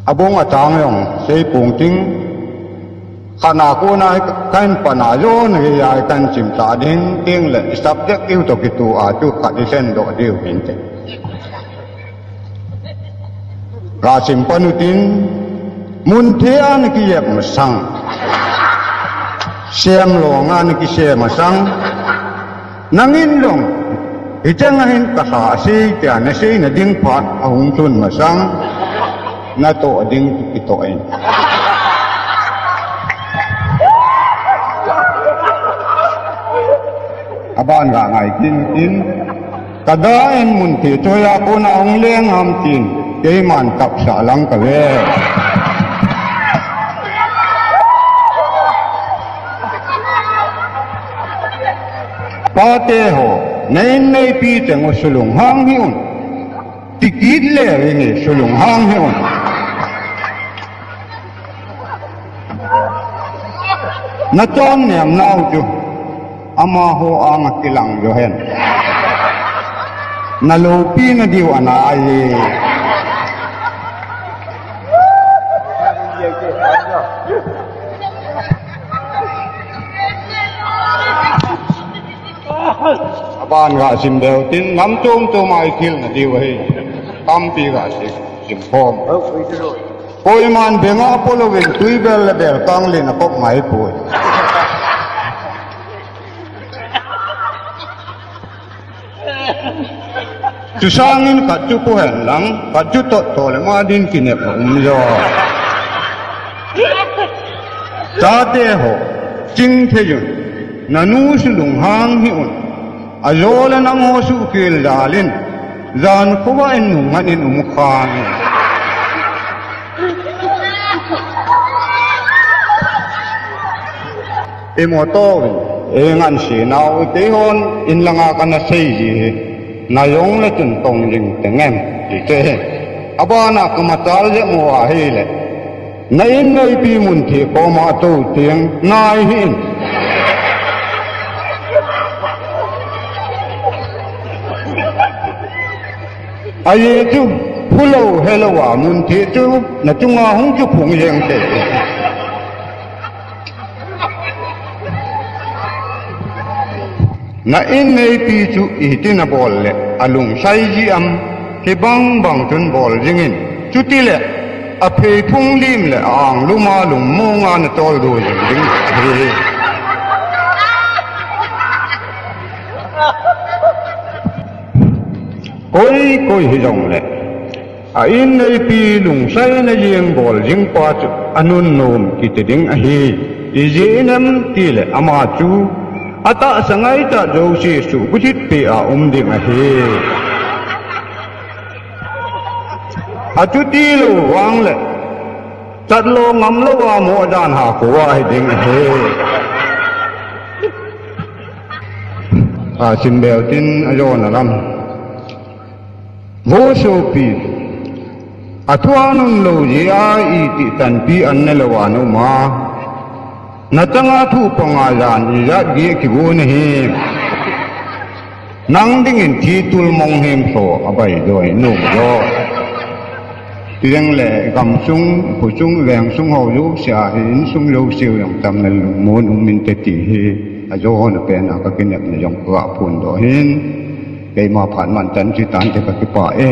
abong atang yong sei pung ting khana ko na kan pana yo ne ya kan chim ta ding ting le subject yêu to kitu a tu khat sen do diu hin te ra chim panutin mun the an ki yep ma sang xem lo ngan ki se ma sang nangin long itang hin ka ha si kya na sei na ding phat a hung chun ma sang na to ding ki to en aban ga ngai tin kada en mun ti toya ko na ong leng am tin ke man tap sa lang ka ve pa te ho nei pi teng sulung hang hi un tikit le ni sulung hang hi un na ton niam nau chu ama ho ang kilang yo hen na lo pi na diu ana ai aban ga sim deu tin ngam tum tu mai thil na diu hi kam pi ga sim phom koi man benga polo ven tui bel bel kang le na pok mai pui tu sangin ka tu ko hen lang ka tu to le ma din kinep yo ta te ho jing the yun nanu sulung hang hi un azola nang ho su kil dalin zan ko wa en nu nganin khang emoto ngan si nau te hon in langa kana sei ji na yong le chun tong jing tengem ti te abana kamatal je mo a he le nei pi mun thi ko ma tu tieng nai hin ai chu phulo hello wa mun thi chu na chunga hung chu phung yeng te na in nei pi chu i tin a bol le alung sai ji am ke bang chun bol jingin chu ti le a phe phung lim le ang luma lung mo nga na tol do jing ding he koi hi jong le a in nei pi lung sai na jing bol jing pa chu anun nom ki te ding a hi i ji nam ti le ama chu ata sangai ta jo si su kuchit pe a ding a he atu ti lo wang le chat lo ngam lo wa mo dan ha ko wa ding a he a sin bel tin a yo na lam wo so pi athuanun lo ji a i ti tan pi an ne lo wa no ma na tanga thu panga yan ya gi ki bu ne hi nang ding in thi tul mong hem so abai doi nu yo tiang le gam sung pu sung weng sung ho yu sia hin sung lo siu yang tam na mon min te ti hi a jo na pe na ka kinep na yong ka phun do hin ke ma phan man chan chi tan te ka ki pa e